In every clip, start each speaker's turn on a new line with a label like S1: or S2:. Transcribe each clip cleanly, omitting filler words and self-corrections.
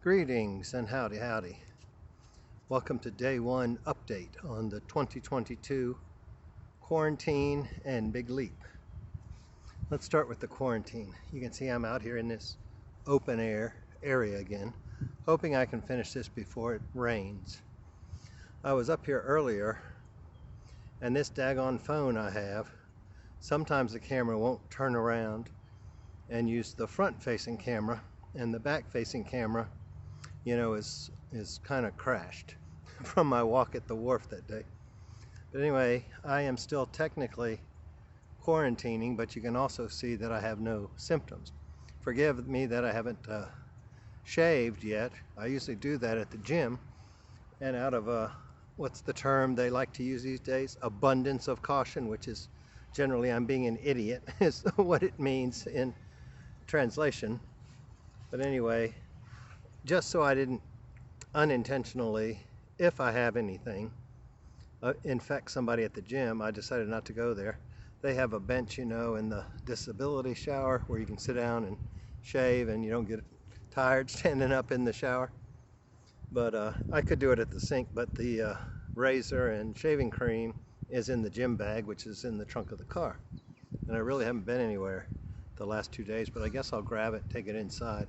S1: Greetings and howdy howdy. Welcome to day one update on the 2022 quarantine and big leap. Let's start with the quarantine. You can see I'm out here in this open air area again, hoping I can finish this before it rains. I was up here earlier, and this daggone phone I have, sometimes the camera won't turn around and use the front facing camera, and the back facing camera is kind of crashed from my walk at the wharf that day. But anyway, I am still technically quarantining, but you can also see that I have no symptoms. Forgive me that I haven't shaved yet. I usually do that at the gym, and out of what's the term they like to use these days? Abundance of caution, which is generally I'm being an idiot, is what it means in translation. But anyway, just so I didn't unintentionally, if I have anything, infect somebody at the gym, I decided not to go there. They have a bench, in the disability shower where you can sit down and shave and you don't get tired standing up in the shower. But I could do it at the sink, but the razor and shaving cream is in the gym bag, which is in the trunk of the car. And I really haven't been anywhere the last 2 days, but I guess I'll grab it, take it inside.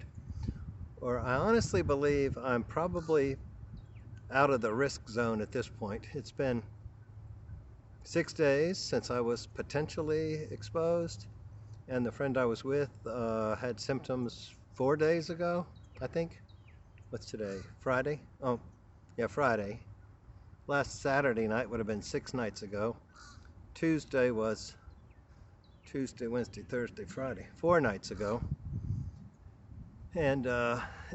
S1: Or I honestly believe I'm probably out of the risk zone at this point. It's been 6 days since I was potentially exposed, and the friend I was with had symptoms 4 days ago, I think. What's today? Friday? Oh, yeah, Friday. Last Saturday night would have been 6 nights ago. Tuesday was Tuesday, Wednesday, Thursday, Friday, 4 nights ago. And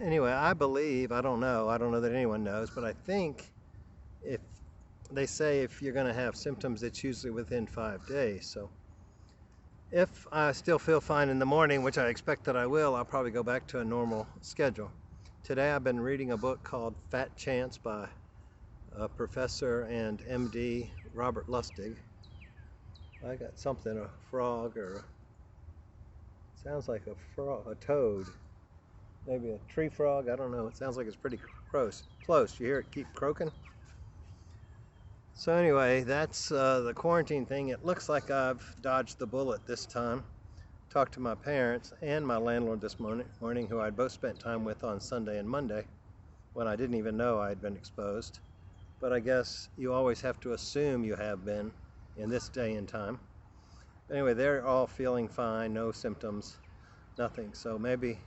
S1: anyway, I believe, I don't know that anyone knows, but I think if they say if you're going to have symptoms, it's usually within 5 days. So if I still feel fine in the morning, which I expect that I will, I'll probably go back to a normal schedule. Today I've been reading a book called Fat Chance by Professor and MD Robert Lustig. I got something, a frog, or sounds like a frog, a toad. Maybe a tree frog, I don't know. It sounds like it's pretty close. You hear it keep croaking? So anyway, that's the quarantine thing. It looks like I've dodged the bullet this time. Talked to my parents and my landlord this morning, who I'd both spent time with on Sunday and Monday, when I didn't even know I'd been exposed. But I guess you always have to assume you have been in this day and time. Anyway, they're all feeling fine, no symptoms, nothing. So maybe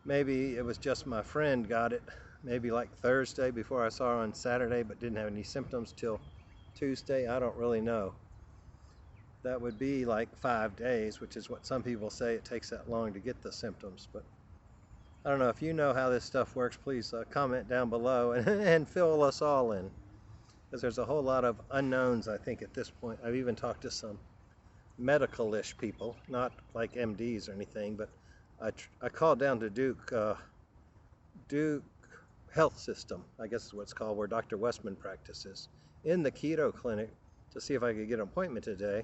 S1: it was just my friend got it, maybe like Thursday before I saw her on Saturday, but didn't have any symptoms till Tuesday. I don't really know. That would be like 5 days, which is what some people say it takes that long to get the symptoms. But I don't know. If you know how this stuff works, please comment down below and fill us all in, because there's a whole lot of unknowns, I think, at this point. I've even talked to some medical-ish people, not like MDs or anything, but I called down to Duke Health System, I guess is what it's called, where Dr. Westman practices, in the keto clinic, to see if I could get an appointment today.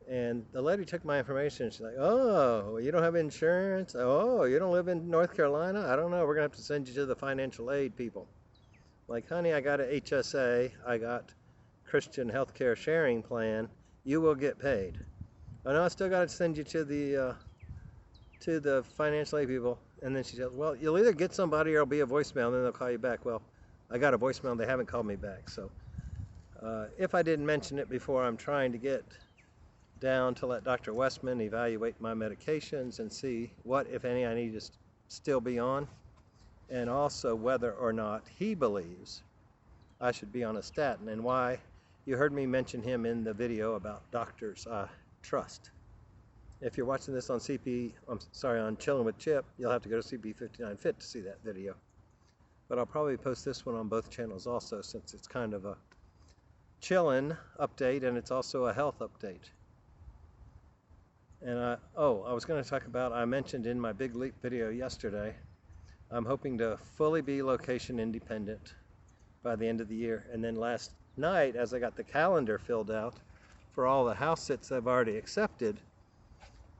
S1: And the lady took my information. She's like, "Oh, you don't have insurance? Oh, you don't live in North Carolina? I don't know. We're going to have to send you to the financial aid people." Like, honey, I got an HSA. I got Christian Healthcare Sharing Plan. You will get paid. Oh, no, I still got to send you to the financial aid people. And then she said, "Well, you'll either get somebody or it'll be a voicemail, and then they'll call you back." Well, I got a voicemail. They haven't called me back. So if I didn't mention it before, I'm trying to get down to let Dr. Westman evaluate my medications and see what, if any, I need to still be on, and also whether or not he believes I should be on a statin, and why. You heard me mention him in the video about doctors I trust. If you're watching this on on Chillin' with Chip, you'll have to go to CP59 Fit to see that video. But I'll probably post this one on both channels also, since it's kind of a chillin' update and it's also a health update. And I was going to talk about, I mentioned in my Big Leap video yesterday, I'm hoping to fully be location independent by the end of the year. And then last night, as I got the calendar filled out for all the house sits I've already accepted,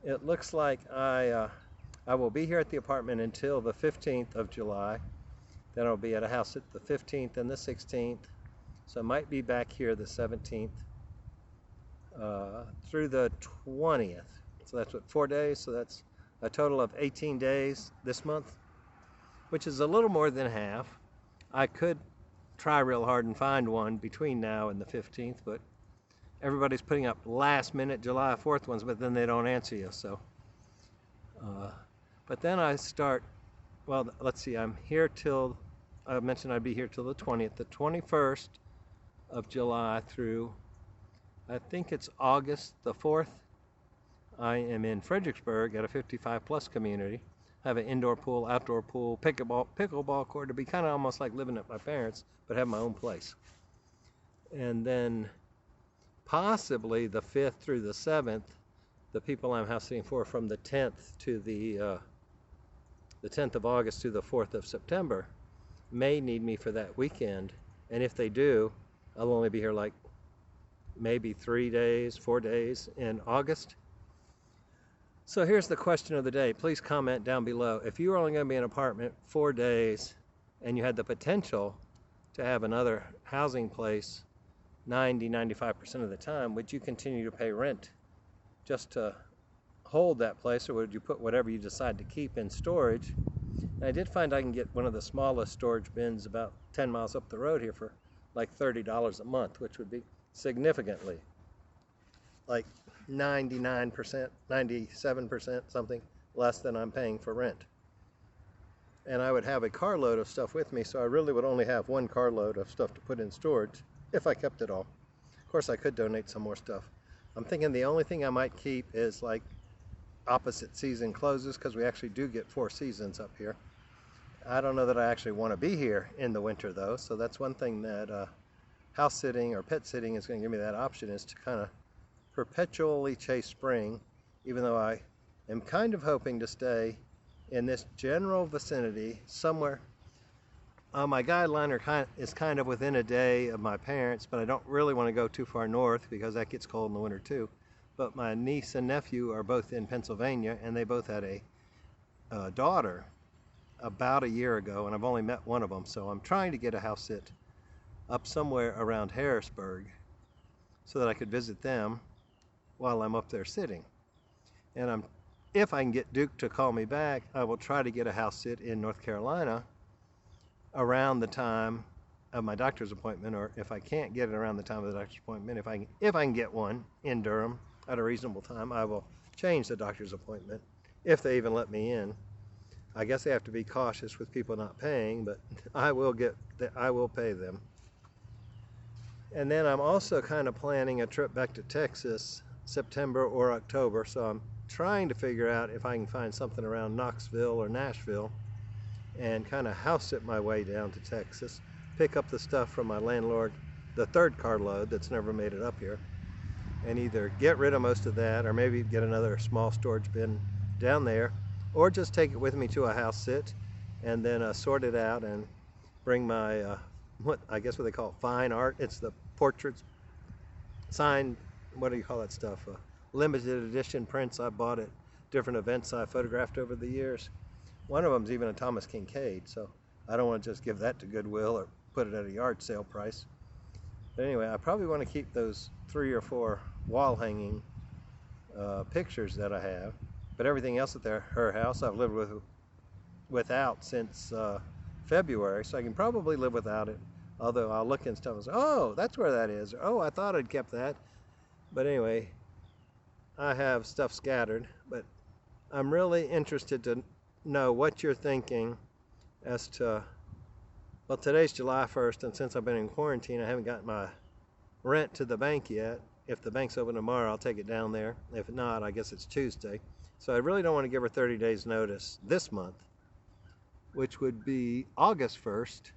S1: it looks like I I will be here at the apartment until the 15th of July. Then I'll be at a house at the 15th and the 16th. So I might be back here the 17th through the 20th. So that's what, 4 days? So that's a total of 18 days this month, which is a little more than half. I could try real hard and find one between now and the 15th, but everybody's putting up last minute July 4th ones, but then they don't answer you. So, but then I start, well, let's see, I'm here till, I mentioned I'd be here till the 20th, the 21st of July through, I think it's August the 4th. I am in Fredericksburg at a 55 plus community. I have an indoor pool, outdoor pool, pickleball court. To be kind of almost like living at my parents', but have my own place. And then possibly the 5th through the 7th, the people I'm house sitting for from the 10th to the 10th of August to the 4th of September may need me for that weekend. And if they do, I'll only be here like maybe 3 days, 4 days in August. So here's the question of the day. Please comment down below. If you were only going to be in an apartment 4 days and you had the potential to have another housing place 90-95% of the time, would you continue to pay rent just to hold that place, or would you put whatever you decide to keep in storage? And I did find I can get one of the smallest storage bins about 10 miles up the road here for like $30 a month, which would be significantly like 99%, 97%, something less than I'm paying for rent. And I would have a carload of stuff with me, so I really would only have one carload of stuff to put in storage if I kept it all. Of course, I could donate some more stuff. I'm thinking the only thing I might keep is like opposite season clothes, because we actually do get 4 seasons up here. I don't know that I actually want to be here in the winter though, so that's one thing that house sitting or pet sitting is going to give me, that option, is to kind of perpetually chase spring, even though I am kind of hoping to stay in this general vicinity somewhere. My guideline is kind of within a day of my parents, but I don't really want to go too far north because that gets cold in the winter too. But my niece and nephew are both in Pennsylvania, and they both had a daughter about a year ago, and I've only met one of them, so I'm trying to get a house sit up somewhere around Harrisburg so that I could visit them while I'm up there sitting. And if I can get Duke to call me back, I will try to get a house sit in North Carolina around the time of my doctor's appointment, or if I can't get it around the time of the doctor's appointment, if I can get one in Durham at a reasonable time, I will change the doctor's appointment if they even let me in. I guess they have to be cautious with people not paying, but I will pay them. And then I'm also kind of planning a trip back to Texas September or October, so I'm trying to figure out if I can find something around Knoxville or Nashville and kind of house sit my way down to Texas, pick up the stuff from my landlord, the 3rd carload that's never made it up here, and either get rid of most of that or maybe get another small storage bin down there, or just take it with me to a house sit and then sort it out and bring my what they call it, fine art. It's the portraits, signed, what do you call that stuff, limited edition prints I bought at different events I photographed over the years. One of them's even a Thomas Kincaid, so I don't want to just give that to Goodwill or put it at a yard sale price. But anyway, I probably want to keep those 3 or 4 wall hanging pictures that I have, but everything else at her house I've lived without since February, so I can probably live without it, although I'll look and stuff and say, oh, that's where that is, or, oh, I thought I'd kept that. But anyway, I have stuff scattered, but I'm really interested to know what you're thinking as to, well, today's July 1st, and since I've been in quarantine, I haven't got my rent to the bank yet. If the bank's open tomorrow, I'll take it down there. If not, I guess it's Tuesday. So I really don't want to give her 30 days notice this month, which would be August 1st,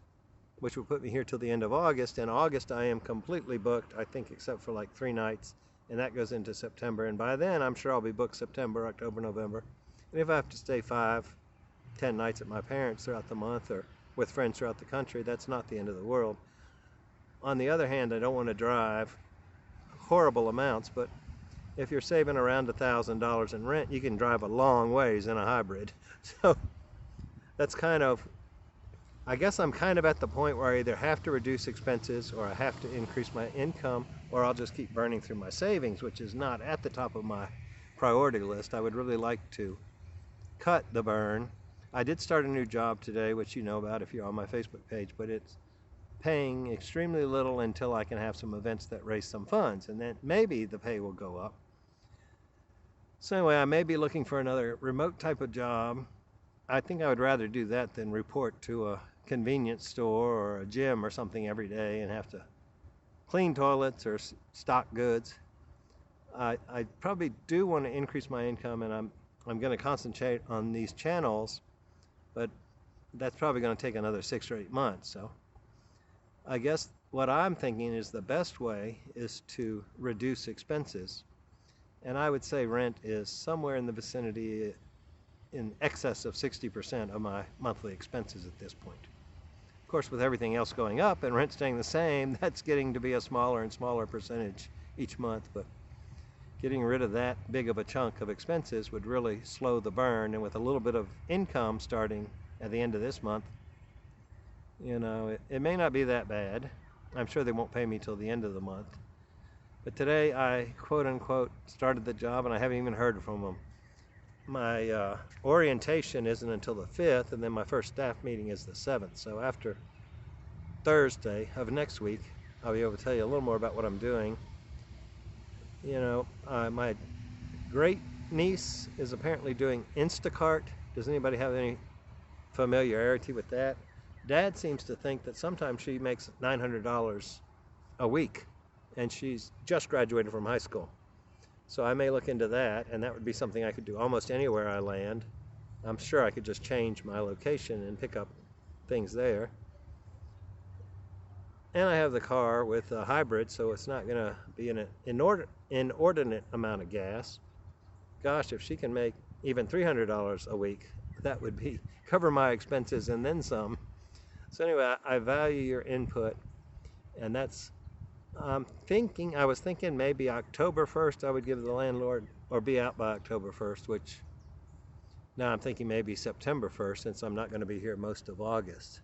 S1: which would put me here till the end of August. In August, I am completely booked, I think, except for like 3 nights, and that goes into September. And by then, I'm sure I'll be booked September, October, November. And if I have to stay 5-10 nights at my parents throughout the month or with friends throughout the country, that's not the end of the world. On the other hand, I don't want to drive horrible amounts, but if you're saving around $1,000 in rent, you can drive a long ways in a hybrid. So that's kind of, I guess I'm kind of at the point where I either have to reduce expenses or I have to increase my income, or I'll just keep burning through my savings, which is not at the top of my priority list. I would really like to cut the burn. I did start a new job today, which you know about if you're on my Facebook page, but it's paying extremely little until I can have some events that raise some funds, and then maybe the pay will go up. So anyway, I may be looking for another remote type of job. I think I would rather do that than report to a convenience store or a gym or something every day and have to clean toilets or stock goods. I probably do want to increase my income, and I'm going to concentrate on these channels, but that's probably going to take another 6 or 8 months. So I guess what I'm thinking is the best way is to reduce expenses. And I would say rent is somewhere in the vicinity in excess of 60% of my monthly expenses at this point. Of course, with everything else going up and rent staying the same, that's getting to be a smaller and smaller percentage each month. But getting rid of that big of a chunk of expenses would really slow the burn. And with a little bit of income starting at the end of this month, you know, it may not be that bad. I'm sure they won't pay me till the end of the month. But today I, quote unquote, started the job and I haven't even heard from them. My orientation isn't until the 5th, and then my first staff meeting is the 7th. So after Thursday of next week, I'll be able to tell you a little more about what I'm doing. You know, my great niece is apparently doing Instacart. Does anybody have any familiarity with that? Dad seems to think that sometimes she makes $900 a week, and she's just graduated from high school. So I may look into that, and that would be something I could do almost anywhere I land. I'm sure I could just change my location and pick up things there. And I have the car with a hybrid, so it's not going to be an inordinate amount of gas. Gosh, if she can make even $300 a week, that would be cover my expenses and then some. So anyway, I value your input, and that's I was thinking maybe October 1st I would give the landlord, or be out by October 1st, which now I'm thinking maybe September 1st, since I'm not going to be here most of August.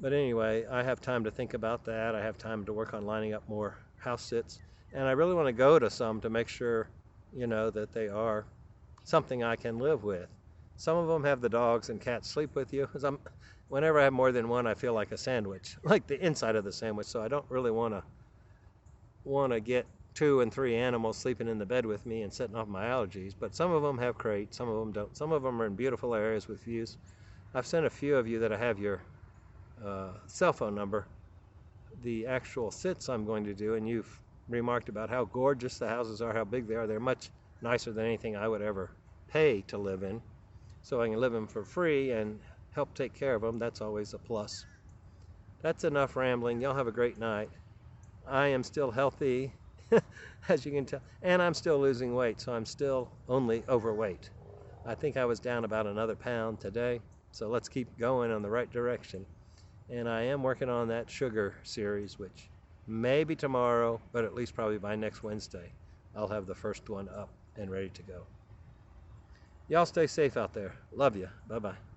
S1: But anyway, I have time to think about that. I have time to work on lining up more house sits, and I really want to go to some to make sure, you know, that they are something I can live with. Some of them have the dogs and cats sleep with you. Whenever I have more than one, I feel like a sandwich, like the inside of the sandwich. So I don't really want to get 2 and 3 animals sleeping in the bed with me and setting off my allergies. But some of them have crates, some of them don't. Some of them are in beautiful areas with views. I've sent a few of you that I have your cell phone number, the actual sits I'm going to do, and you've remarked about how gorgeous the houses are, how big they are. They're much nicer than anything I would ever pay to live in. So I can live in for free and help take care of them. That's always a plus. That's enough rambling. Y'all have a great night. I am still healthy, as you can tell, and I'm still losing weight, so I'm still only overweight. I think I was down about another pound today, so let's keep going in the right direction. And I am working on that sugar series, which maybe tomorrow, but at least probably by next Wednesday, I'll have the first one up and ready to go. Y'all stay safe out there. Love you. Bye-bye.